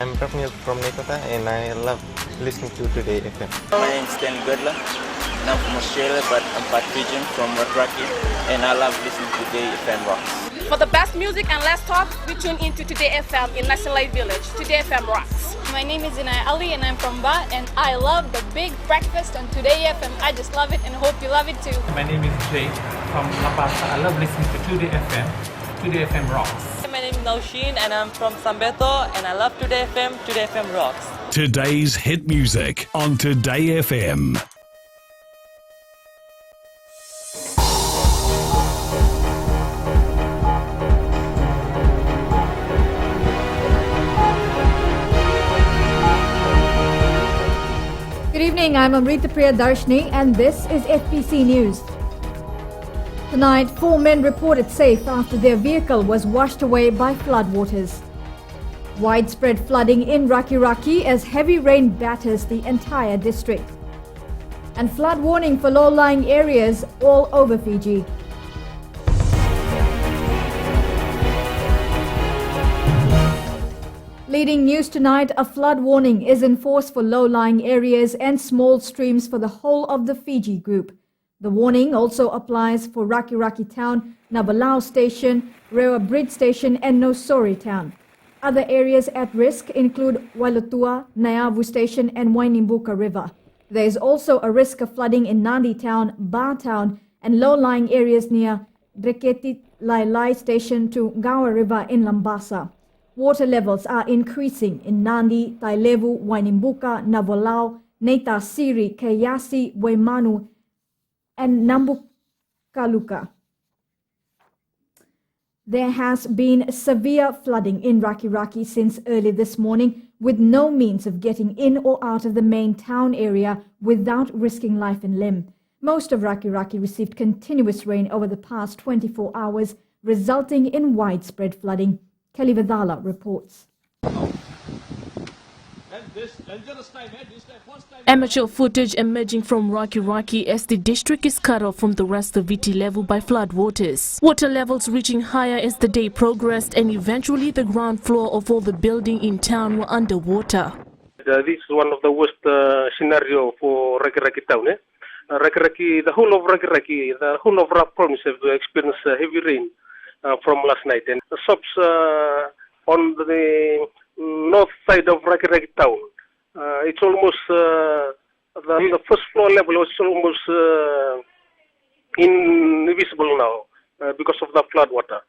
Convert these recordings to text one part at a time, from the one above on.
I'm Prafnil from Nekota and I love listening to Today FM. My name is Stanley Godler and I'm from Australia, but I'm part Fijian from Rakraki, and I love listening to Today FM Rocks. For the best music and less talk, we tune into Today FM in National Village. Today FM rocks. My name is Inay Ali and I'm from Ba, and I love the big breakfast on Today FM. I just love it and hope you love it too. My name is Jay from La Paz. I love listening to Today FM. Today FM rocks. My name is Naushin and I'm from Sambeto, and I love Today FM. Today FM rocks. Today's hit music on Today FM. Good evening, I'm Amrita Priya Darshni and this is FBC News. Tonight, 4 men reported safe after their vehicle was washed away by floodwaters. Widespread flooding in Rakiraki as heavy rain batters the entire district. And flood warning for low-lying areas all over Fiji. Leading news tonight, a flood warning is in force for low-lying areas and small streams for the whole of the Fiji group. The warning also applies for Rakiraki Town, Nabalau Station, Rewa Bridge Station and Nosori Town. Other areas at risk include Wailotua, Naiavu Station and Wainimbuka River. There is also a risk of flooding in Nandi Town, Ba Town and low-lying areas near Dreketi Lailai Station to Gawa River in Lambasa. Water levels are increasing in Nandi, Tailevu, Wainimbuka, Navolau, Neita Siri, Kayasi, Waimanu and Nambukaluka. There has been severe flooding in Rakiraki since early this morning, with no means of getting in or out of the main town area without risking life and limb. Most of Rakiraki received continuous rain over the past 24 hours, resulting in widespread flooding. Kelly Vedala reports. Amateur footage emerging from Rakiraki as the district is cut off from the rest of Viti level by floodwaters. Water levels reaching higher as the day progressed, and eventually the ground floor of all the buildings in town were underwater. This is one of the worst scenario for Rakiraki town. Rakiraki, the whole of Rakiraki, the whole of Rak province have experienced heavy rain from last night, and the shops on the north side of Rakiraki town. It's almost the first floor level was almost invisible now because of the flood water.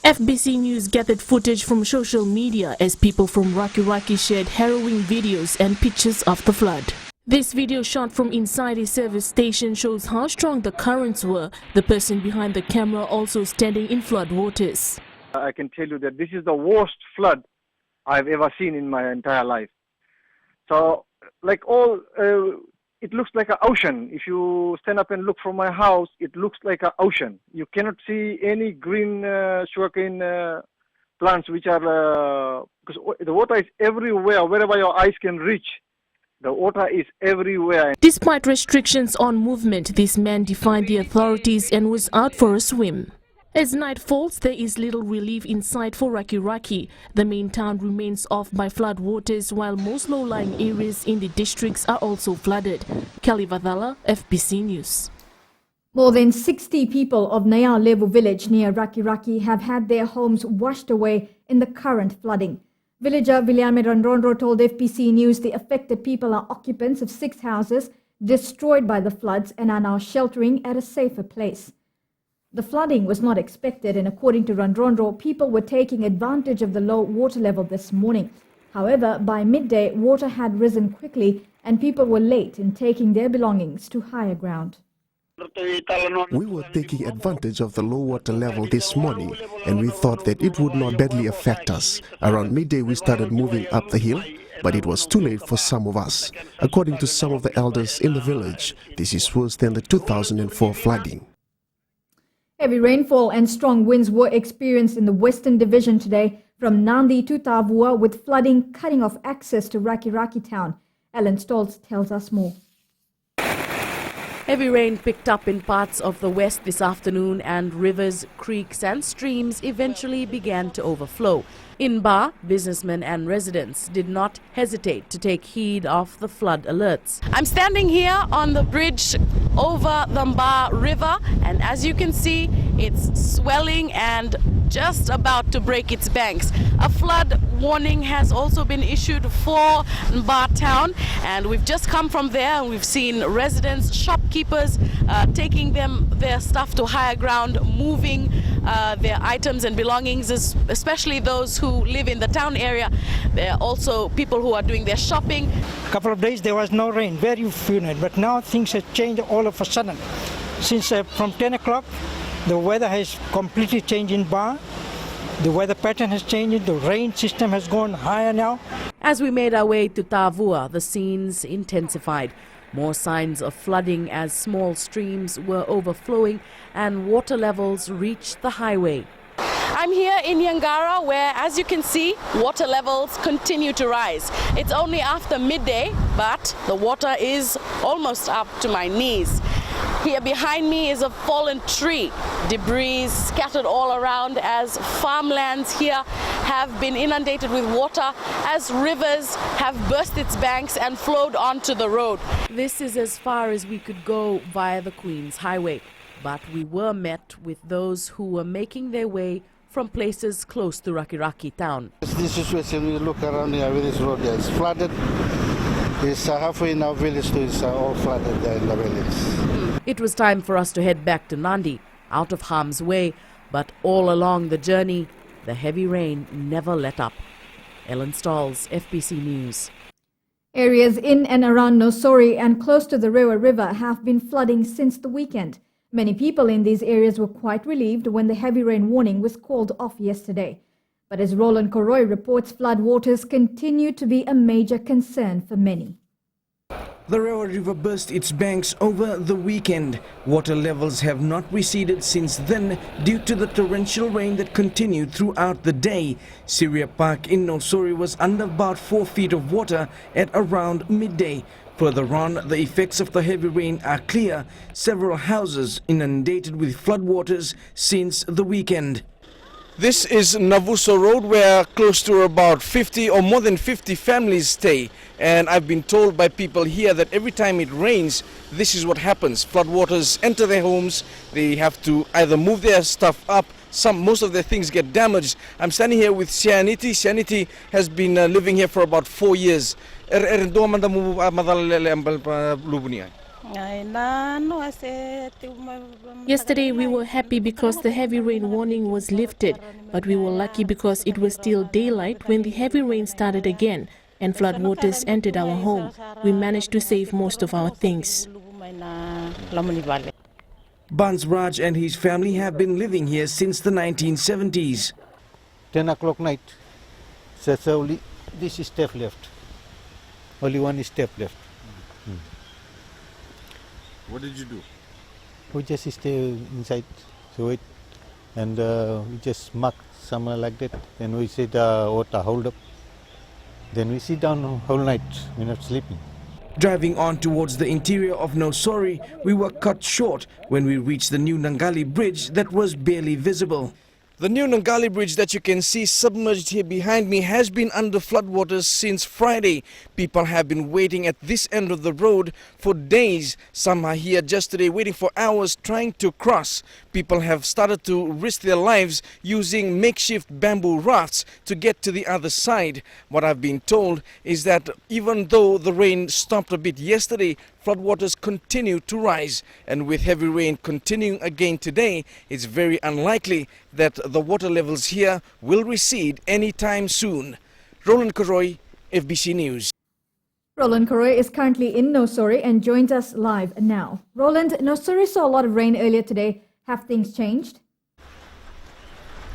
FBC News gathered footage from social media as people from Rakiraki shared harrowing videos and pictures of the flood. This video shot from inside a service station shows how strong the currents were. The person behind the camera also standing in flood waters. I can tell you that this is the worst flood I've ever seen in my entire life. So, like it looks like an ocean. If you stand up and look from my house, it looks like an ocean. You cannot see any green sugarcane plants, which are because the water is everywhere. Wherever your eyes can reach, the water is everywhere. Despite restrictions on movement, this man defied the authorities and was out for a swim. As night falls, there is little relief in sight for Rakiraki. The main town remains off by flood waters, while most low-lying areas in the districts are also flooded. Kelly Vadala, FBC News. More than 60 people of Naiavu village near Rakiraki have had their homes washed away in the current flooding. Villager Viliame Randronro told FBC News the affected people are occupants of 6 houses destroyed by the floods and are now sheltering at a safer place. The flooding was not expected, and according to Randronro, people were taking advantage of the low water level this morning. However, by midday, water had risen quickly and people were late in taking their belongings to higher ground. We were taking advantage of the low water level this morning, and we thought that it would not badly affect us. Around midday we started moving up the hill, but it was too late for some of us. According to some of the elders in the village, this is worse than the 2004 flooding. Heavy rainfall and strong winds were experienced in the Western Division today, from Nandi to Tavua, with flooding cutting off access to Rakiraki town. Alan Stoltz tells us more. Heavy rain picked up in parts of the west this afternoon, and rivers, creeks and streams eventually began to overflow. In Ba, businessmen and residents did not hesitate to take heed of the flood alerts. I'm standing here on the bridge over the Ba River, and as you can see, it's swelling and just about to break its banks. A flood warning has also been issued for Ba town, and we've just come from there and we've seen residents, shopkeepers taking their stuff to higher ground, moving their items and belongings, especially those who live in the town area. There are also people who are doing their shopping. A couple of days there was no rain, very few, but now things have changed all of a sudden. Since from 10 o'clock, the weather has completely changed in Ba. The weather pattern has changed, the rain system has gone higher now. As we made our way to Tavua, the scenes intensified. More signs of flooding as small streams were overflowing and water levels reached the highway. I'm here in Yangara where, as you can see, water levels continue to rise. It's only after midday, but the water is almost up to my knees. Here behind me is a fallen tree, debris scattered all around as farmlands here have been inundated with water as rivers have burst its banks and flowed onto the road. This is as far as we could go via the Queen's Highway, but we were met with those who were making their way from places close to Rakiraki town. This situation, we look around here with this road, it's flooded. It's halfway in our village to it's all flooded there in the village. It was time for us to head back to Nandi, out of harm's way, but all along the journey, the heavy rain never let up. Ellen Stalls, FBC News. Areas in and around Nosori and close to the Rewa River have been flooding since the weekend. Many people in these areas were quite relieved when the heavy rain warning was called off yesterday. But as Roland Koroi reports, flood waters continue to be a major concern for many. The Rewa River burst its banks over the weekend. Water levels have not receded since then due to the torrential rain that continued throughout the day. Syria Park in Nosori was under about 4 feet of water at around midday. Further on, the effects of the heavy rain are clear. Several houses inundated with floodwaters since the weekend. This is Navuso Road, where close to about 50 or more than 50 families stay. And I've been told by people here that every time it rains, this is what happens. Floodwaters enter their homes. They have to either move their stuff up. Most of their things get damaged. I'm standing here with Sianiti. Sianiti has been living here for about 4 years. Yesterday we were happy because the heavy rain warning was lifted, but we were lucky because it was still daylight when the heavy rain started again and floodwaters entered our home. We managed to save most of our things. Bans Raj and his family have been living here since the 1970s. 10 o'clock night, so only this is step left. Only one step left. What did you do? We just stay inside, so wait, and we just mark somewhere like that. Then we say the water hold up. Then we sit down whole night. We're not sleeping. Driving on towards the interior of Nosori, we were cut short when we reached the new Nangali Bridge that was barely visible. The new Nangali Bridge that you can see submerged here behind me has been under floodwaters since Friday. People have been waiting at this end of the road for days. Some are here just today waiting for hours trying to cross. People have started to risk their lives using makeshift bamboo rafts to get to the other side. What I've been told is that even though the rain stopped a bit yesterday, floodwaters continue to rise, and with heavy rain continuing again today, it's very unlikely that the water levels here will recede anytime soon. Roland Koroi, FBC News. Roland Koroi is currently in Nosori and joins us live now. Roland, Nosori saw a lot of rain earlier today. Have things changed?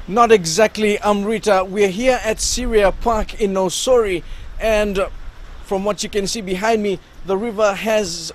Not exactly, Amrita. We're here at Syria Park in Nosori, and from what you can see behind me, the river has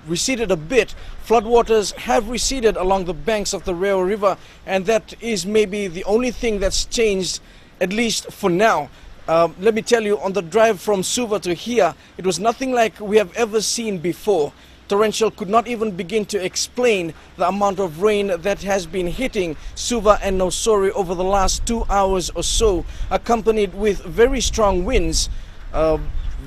receded a bit. Floodwaters have receded along the banks of the Rewa River, and that is maybe the only thing that's changed, at least for now. Let me tell you, on the drive from Suva to here, it was nothing like we have ever seen before. Torrential could not even begin to explain the amount of rain that has been hitting Suva and Nausori over the last 2 hours or so, accompanied with very strong winds,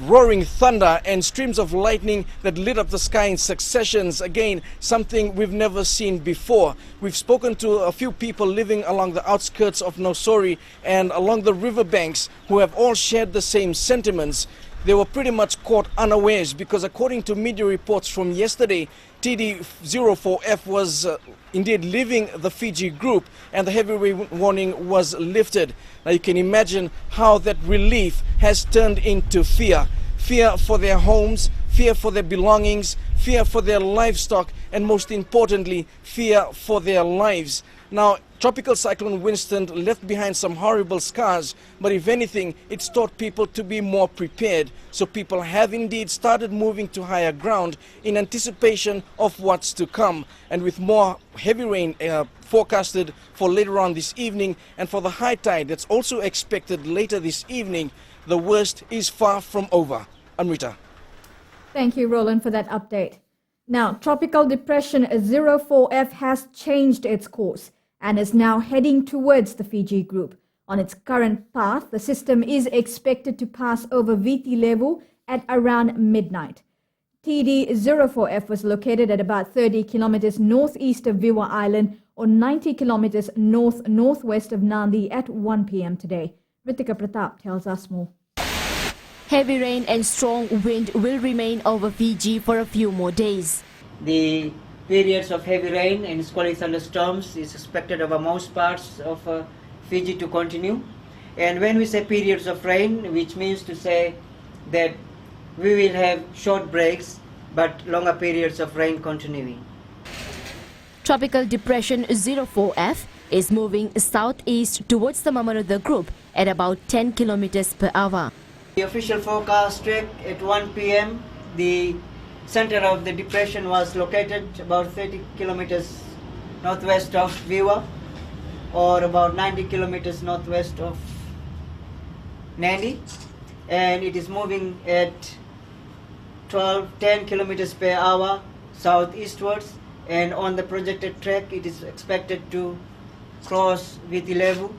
roaring thunder and streams of lightning that lit up the sky in successions. Again, something we've never seen before. We've spoken to a few people living along the outskirts of Nausori and along the riverbanks who have all shared the same sentiments. They were pretty much caught unawares because according to media reports from yesterday, TD04F was indeed leaving the Fiji group and the heavy rain warning was lifted. Now you can imagine how that relief has turned into fear. Fear for their homes, fear for their belongings, fear for their livestock, and most importantly, fear for their lives. Now, Tropical Cyclone Winston left behind some horrible scars, but if anything, it's taught people to be more prepared. So people have indeed started moving to higher ground in anticipation of what's to come. And with more heavy rain forecasted for later on this evening and for the high tide that's also expected later this evening, the worst is far from over. Amrita. Thank you, Roland, for that update. Now, Tropical Depression 04F has changed its course and is now heading towards the Fiji group. On its current path, the system is expected to pass over Viti level at around midnight. TD04F was located at about 30 kilometers northeast of Viwa Island or 90 kilometers northwest of Nandi at 1 p.m. today. Ritika Pratap tells us more. Heavy rain and strong wind will remain over Fiji for a few more days. The periods of heavy rain and squally thunderstorms is expected over most parts of Fiji to continue. And when we say periods of rain, which means to say that we will have short breaks but longer periods of rain continuing. Tropical Depression 04F is moving southeast towards the Mamanuca group at about 10 kilometers per hour. The official forecast track at 1 p.m. the center of the depression was located about 30 kilometers northwest of Viwa or about 90 kilometers northwest of Nandi, and it is moving at 10 kilometers per hour southeastwards, and on the projected track it is expected to cross Viti level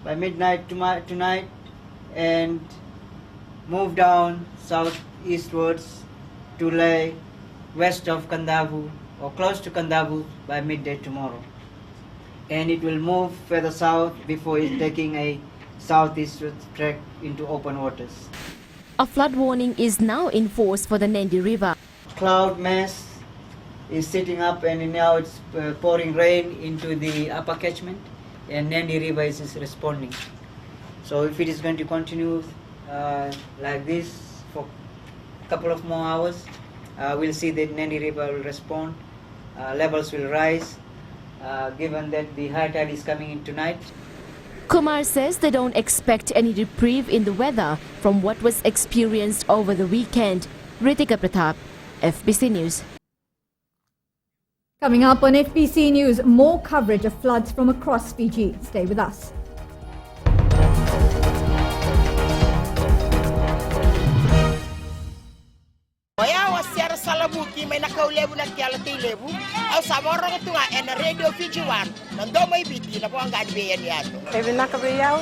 by midnight tonight and move down southeastwards to lay west of Kandavu or close to Kandavu by midday tomorrow. And it will move further south before it's taking a southeastward track into open waters. A flood warning is now in force for the Nandi River. Cloud mass is sitting up and now it's pouring rain into the upper catchment and Nandi River is responding. So if it is going to continue like this for a couple of more hours, we'll see that Nandi River will respond, levels will rise, given that the high tide is coming in tonight. Kumar says they don't expect any reprieve in the weather from what was experienced over the weekend. Ritika Pratap, FBC News. Coming up on FBC News, more coverage of floods from across Fiji. Stay with us. Salabuki may nakaulebu na kiyala lebu au samorong tunga en Radio Fiji 1 nando may biti na po ang ganbiyan yato. Ebi nakabayaw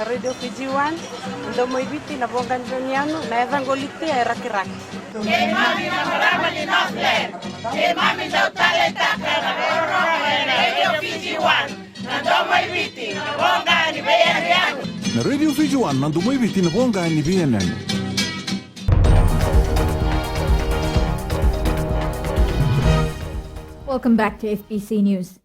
Radio Fiji 1 nando may biti na po ang ganbiyan na evangolite ay rakiraki. Kay mami na marama ni Northland. Kay mami daw talenta ka na Radio Fiji 1 nando may biti na po ang ganbiyan yato. Na Radio Fiji 1 nando may biti na po ang ganbiyan yato. Welcome back to FBC News.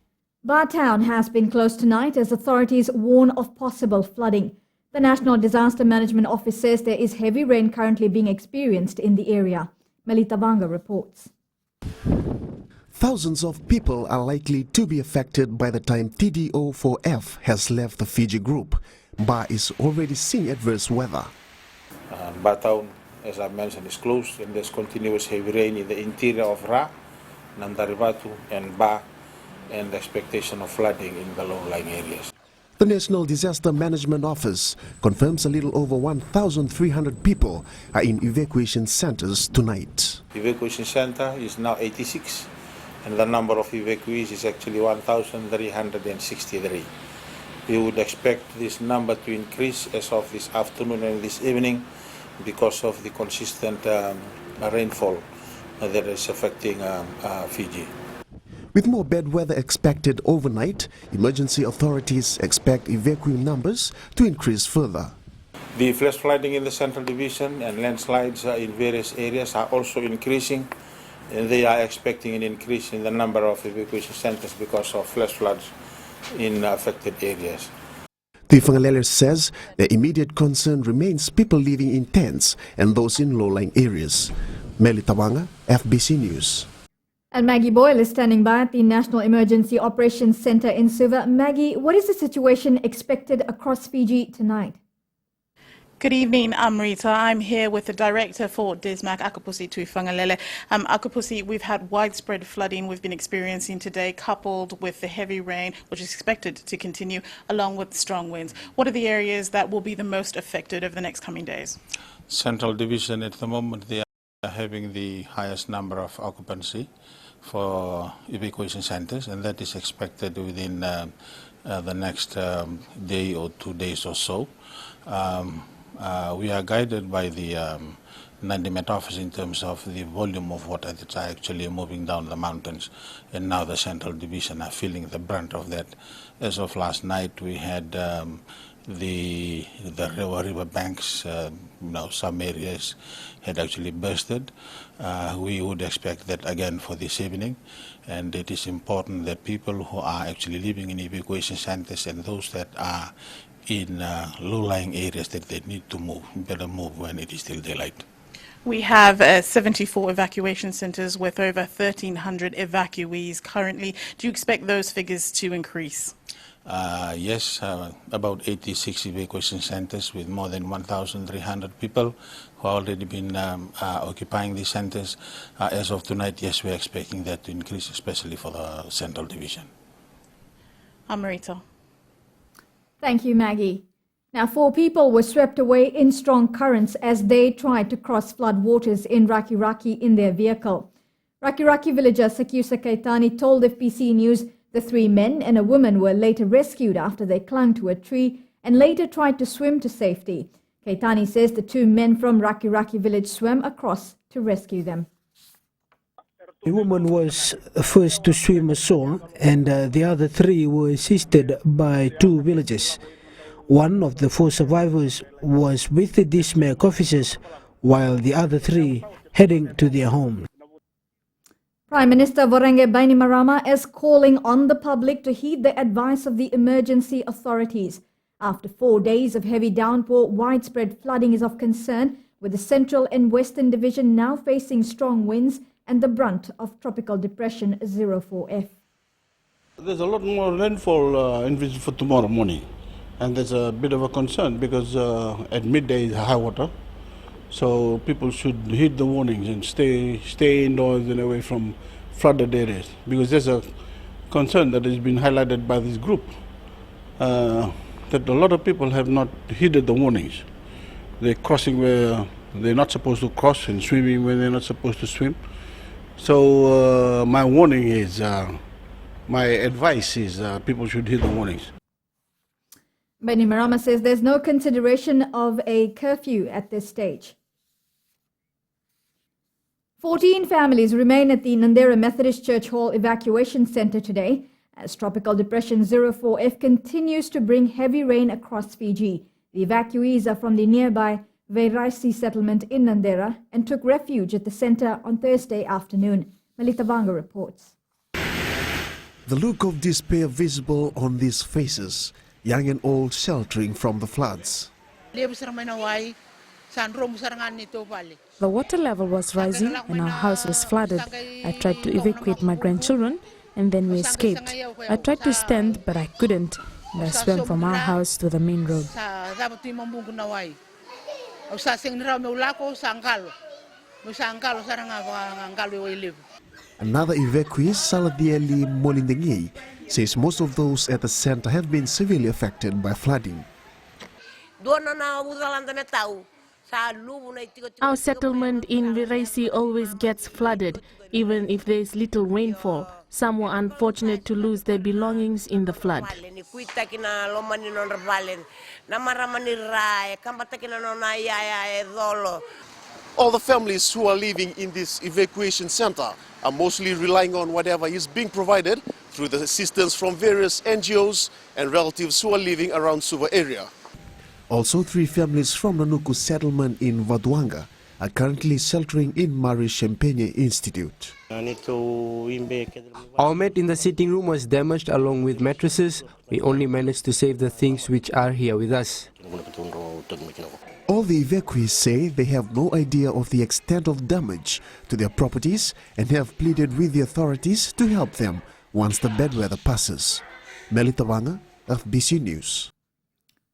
Ba Town has been closed tonight as authorities warn of possible flooding. The National Disaster Management Office says there is heavy rain currently being experienced in the area. Melita Vanga reports. Thousands of people are likely to be affected by the time TD04F has left the Fiji group. Ba is already seeing adverse weather. Ba Town, as I mentioned, is closed and there's continuous heavy rain in the interior of Ra, Nandarivatu and Ba, and the expectation of flooding in the low-lying areas. The National Disaster Management Office confirms a little over 1,300 people are in evacuation centers tonight. Evacuation center is now 86, and the number of evacuees is actually 1,363. We would expect this number to increase as of this afternoon and this evening because of the consistent rainfall that is affecting Fiji. With more bad weather expected overnight, emergency authorities expect evacuee numbers to increase further. The flash flooding in the Central Division and landslides in various areas are also increasing, and they are expecting an increase in the number of evacuation centers because of flash floods in affected areas. The Whangalele says the immediate concern remains people living in tents and those in low-lying areas. Meli Tawanga, FBC News. And Maggie Boyle is standing by at the National Emergency Operations Centre in Suva. Maggie, what is the situation expected across Fiji tonight? Good evening, Amrita. I'm here with the Director for DISMAC, Akapusi Tuifangalele. Akapusi, we've had widespread flooding we've been experiencing today, coupled with the heavy rain, which is expected to continue, along with strong winds. What are the areas that will be the most affected over the next coming days? Central Division, at the moment, they are having the highest number of occupancy for evacuation centers, and that is expected within the next day or 2 days or so. We are guided by the Met Office in terms of the volume of water that are actually moving down the mountains, and now the Central Division are feeling the brunt of that. As of last night, we had the river banks, some areas had actually bursted. We would expect that again for this evening, and it is important that people who are actually living in evacuation centers and those that are in low-lying areas that they need to move, better move when it is still daylight. We have 74 evacuation centres with over 1,300 evacuees currently. Do you expect those figures to increase? Yes, about 86 evacuation centers with more than 1,300 people who have already been occupying these centers. As of tonight, yes, we're expecting that to increase, especially for the Central Division. Amrita. Thank you, Maggie. Now, 4 people were swept away in strong currents as they tried to cross flood waters in Rakiraki in their vehicle. Rakiraki villager Sakyusa Kaitani told FBC News the 3 men and a woman were later rescued after they clung to a tree and later tried to swim to safety. Kaitani says the 2 men from Rakiraki village swam across to rescue them. The woman was first to swim ashore, and the other 3 were assisted by 2 villagers. One of the 4 survivors was with the DISMAC officers, while the other 3 heading to their home. Prime Minister Voreqe Bainimarama is calling on the public to heed the advice of the emergency authorities. After 4 days of heavy downpour, widespread flooding is of concern, with the Central and Western Division now facing strong winds and the brunt of Tropical Depression 04F. There's a lot more rainfall envisaged for tomorrow morning, and there's a bit of a concern because at midday is high water, so people should heed the warnings and stay indoors and away from flooded areas, because there's a concern that has been highlighted by this group that a lot of people have not heeded the warnings. They're crossing where they're not supposed to cross and swimming when they're not supposed to swim. So my warning is, my advice is people should heed the warnings. Bainimarama says there's no consideration of a curfew at this stage. 14 families remain at the Nandera Methodist Church Hall Evacuation Centre today as Tropical Depression 04F continues to bring heavy rain across Fiji. The evacuees are from the nearby Veiraisi settlement in Nandera and took refuge at the centre on Thursday afternoon. Melita Vanga reports. The look of despair visible on these faces, young and old sheltering from the floods. The water level was rising and our house was flooded. I tried to evacuate my grandchildren and then we escaped. I tried to stand but I couldn't, and I swam from our house to the main road. Another evacuee, Saladieli Molindengi, says most of those at the center have been severely affected by flooding. Our settlement in Viraisi always gets flooded, even if there is little rainfall. Some were unfortunate to lose their belongings in the flood. All the families who are living in this evacuation center are mostly relying on whatever is being provided through the assistance from various NGOs and relatives who are living around Suva area. Also, 3 families from the Nuku settlement in Vaduanga are currently sheltering in Marie Champagne Institute. Our mat in the sitting room was damaged along with mattresses. We only managed to save the things which are here with us. All the evacuees say they have no idea of the extent of damage to their properties and have pleaded with the authorities to help them once the bad weather passes. Melita Wanga, FBC News.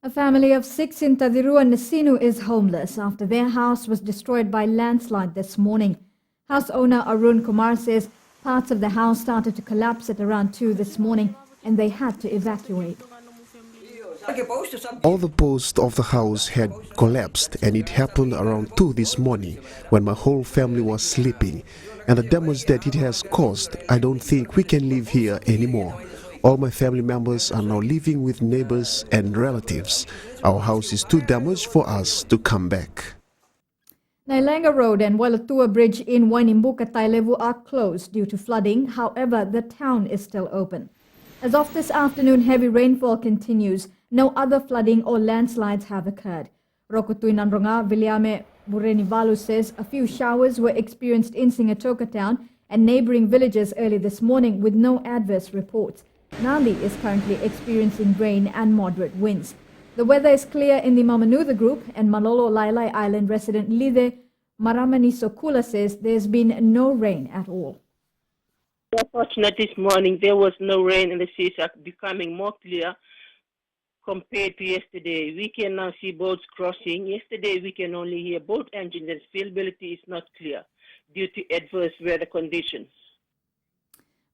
A family of 6 in Tadirua, Nasinu is homeless after their house was destroyed by landslide this morning. House owner Arun Kumar says parts of the house started to collapse at around 2 this morning and they had to evacuate. All the posts of the house had collapsed and it happened around 2 this morning when my whole family was sleeping. And the damage that it has caused, I don't think we can live here anymore. All my family members are now living with neighbors and relatives. Our house is too damaged for us to come back. Nailanga Road and Wailatua Bridge in Wainimbuka, Tailevu are closed due to flooding. However, the town is still open. As of this afternoon, heavy rainfall continues. No other flooding or landslides have occurred. Rokutui Nandronga Viliame Burenivalu says a few showers were experienced in Singatoka town and neighboring villages early this morning with no adverse reports. Nandi is currently experiencing rain and moderate winds. The weather is clear in the Mamanutha group, and Malolo Lailai Island resident Lide Maramani Sokula says there's been no rain at all. We are fortunate this morning there was no rain and the seas are becoming more clear compared to yesterday. We can now see boats crossing. Yesterday we can only hear boat engines and visibility is not clear due to adverse weather conditions.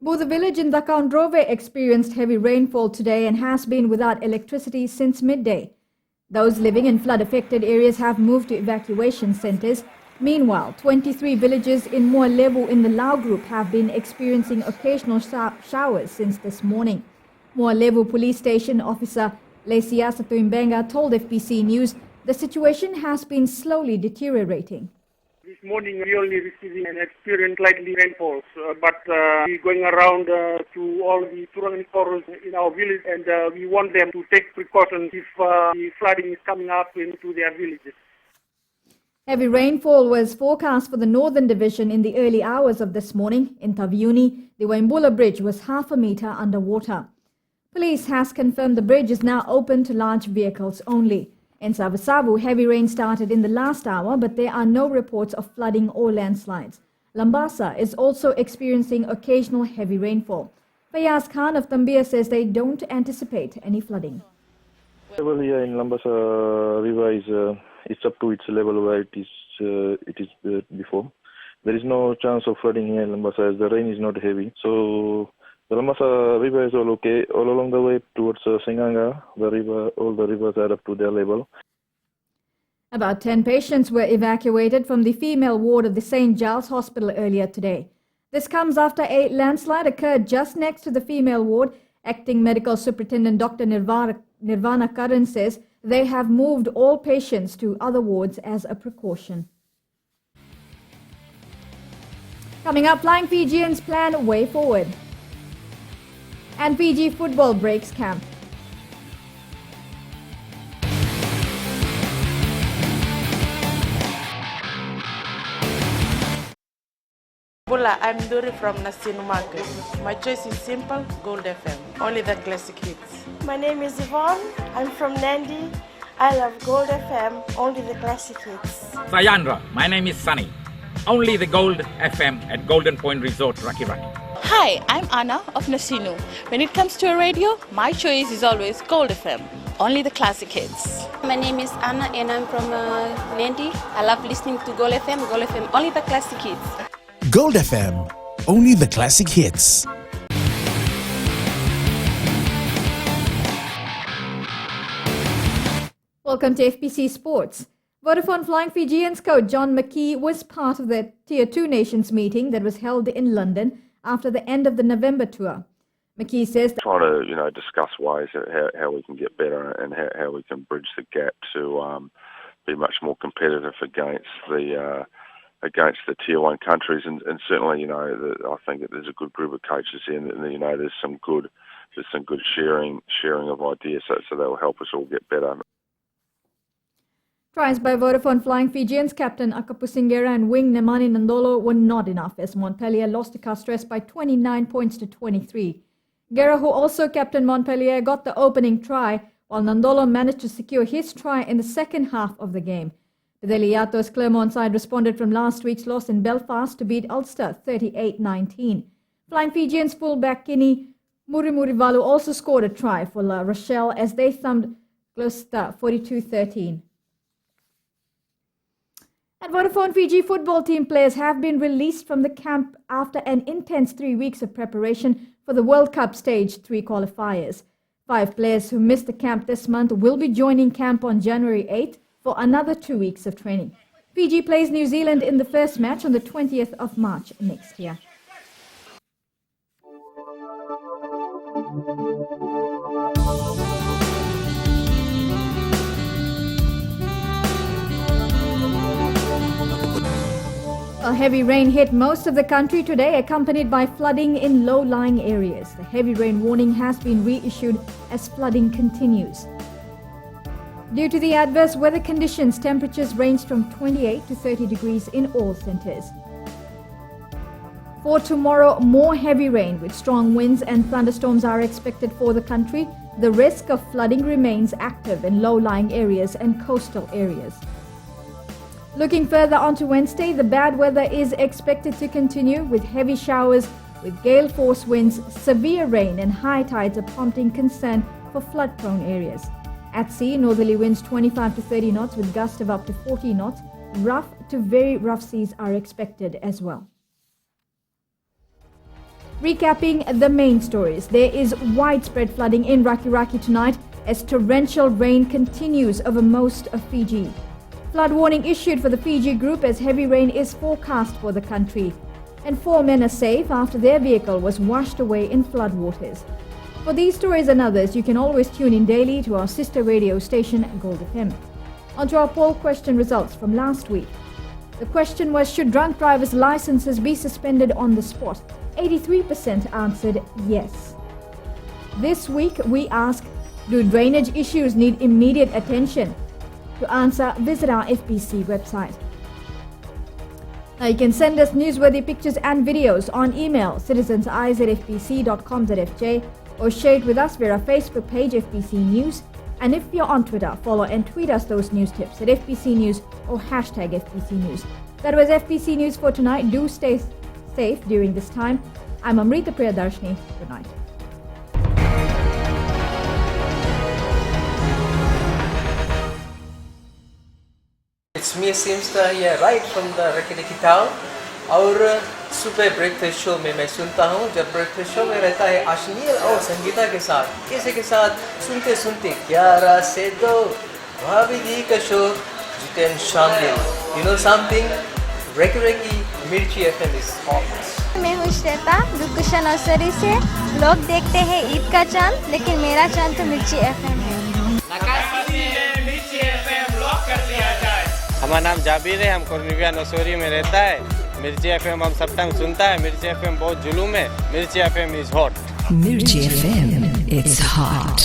Buda village in Dakaundrove experienced heavy rainfall today and has been without electricity since midday. Those living in flood-affected areas have moved to evacuation centres. Meanwhile, 23 villages in Moalevu in the Lau group have been experiencing occasional showers since this morning. Moalevu police station officer Lesia Satuimbenga told FBC News the situation has been slowly deteriorating. This morning we only receiving and experienced slightly rainfalls, but we're going around to all the Turangan forests in our village and we want them to take precautions if the flooding is coming up into their villages. Heavy rainfall was forecast for the northern division in the early hours of this morning. In Taviuni, the Waimbula Bridge was half a metre underwater. Police has confirmed the bridge is now open to large vehicles only. In Savasavu, heavy rain started in the last hour, but there are no reports of flooding or landslides. Lambasa is also experiencing occasional heavy rainfall. Fayaz Khan of Tambia says they don't anticipate any flooding. Level here in Lambasa River is it's up to its level where it is before. There is no chance of flooding here in Lambasa as the rain is not heavy. So the Lambasa River is all okay. All along the way towards Singanga, all the rivers are up to their level. About 10 patients were evacuated from the female ward of the St. Giles Hospital earlier today. This comes after a landslide occurred just next to the female ward. Acting Medical Superintendent Dr. Nirvana Karan says they have moved all patients to other wards as a precaution. Coming up, Flying Fijians plan way forward. And Fiji football breaks camp. Bula, I'm Dori from Nasinu Market. My choice is simple, Gold FM. Only the classic hits. My name is Yvonne. I'm from Nandi. I love Gold FM, only the classic hits. Sayandra, my name is Sunny. Only the Gold FM at Golden Point Resort, Raki Raki. Hi, I'm Anna of Nasinu. When it comes to a radio, my choice is always Gold FM. Only the classic hits. My name is Anna and I'm from Nandi. I love listening to Gold FM, only the classic hits. Gold FM, only the classic hits. Welcome to FPC Sports. Vodafone Flying Fijians coach John McKee was part of the Tier 2 Nations meeting that was held in London after the end of the November tour. McKee says that trying to discuss ways how we can get better and how we can bridge the gap to be much more competitive against the Tier 1 countries, and certainly I think that there's a good group of coaches here, and there's some good sharing of ideas, so that will help us all get better. tries by Vodafone Flying Fijians captain Akapusi Ngera and wing Nemani Nandolo were not enough as Montpellier lost to Castres by 29 points to 23. Ngera, who also captained Montpellier, got the opening try, while Nandolo managed to secure his try in the second half of the game. The Deliato's Clermont side responded from last week's loss in Belfast to beat Ulster 38-19. Flying Fijians fullback Kini Murimurivalu also scored a try for La Rochelle as they thumped Gloucester 42-13. And Vodafone Fiji football team players have been released from the camp after an intense 3 weeks of preparation for the World Cup Stage 3 qualifiers. 5 players who missed the camp this month will be joining camp on January 8th for another 2 weeks of training. Fiji plays New Zealand in the first match on the 20th of March next year. A heavy rain hit most of the country today, accompanied by flooding in low-lying areas. The heavy rain warning has been reissued as flooding continues. Due to the adverse weather conditions, temperatures ranged from 28 to 30 degrees in all centres. For tomorrow, more heavy rain with strong winds and thunderstorms are expected for the country. The risk of flooding remains active in low-lying areas and coastal areas. Looking further onto Wednesday, the bad weather is expected to continue with heavy showers, with gale force winds, severe rain and high tides are prompting concern for flood-prone areas. At sea, northerly winds 25 to 30 knots with gusts of up to 40 knots. Rough to very rough seas are expected as well. Recapping the main stories, there is widespread flooding in Raki tonight as torrential rain continues over most of Fiji. Flood warning issued for the Fiji group as heavy rain is forecast for the country. And 4 men are safe after their vehicle was washed away in floodwaters. For these stories and others, you can always tune in daily to our sister radio station, Gold FM. On to our poll question results from last week. The question was, should drunk drivers' licenses be suspended on the spot? 83% answered yes. This week, we ask, do drainage issues need immediate attention? To answer, visit our FPC website. Now you can send us newsworthy pictures and videos on email citizens@fpc.com.fj or share it with us via our Facebook page FPC News. And if you're on Twitter, follow and tweet us those news tips at FPC News or hashtag FPC News. That was FPC News for tonight. Do stay safe during this time. I'm Amrita Priyadarshini. Good night. It's me Simstar here right from the Rakiraki town और सुबह breakfast show में मैं सुनता हूँ जब breakfast show में रहता है अश्नील और संगीता के साथ इसी के साथ सुनते सुनते 11 से 2 भाभी दी का शो जितेन शामगिल you know something Rakiraki मिर्ची FM is hot. मैं हूँ श्वेता दुकुशा नर्सरी से लोग देखते हैं ईद का चांद लेकिन मेरा चांद तो मिर्ची FM है हमारा नाम जाबिर है हम कोर्निविया नसोरी में रहता है मिर्ची एफएम हम सब टाइम सुनता है मिर्ची एफएम बहुत जुलूम है मिर्ची एफएम इज हॉट मिर्ची एफएम इट्स हॉट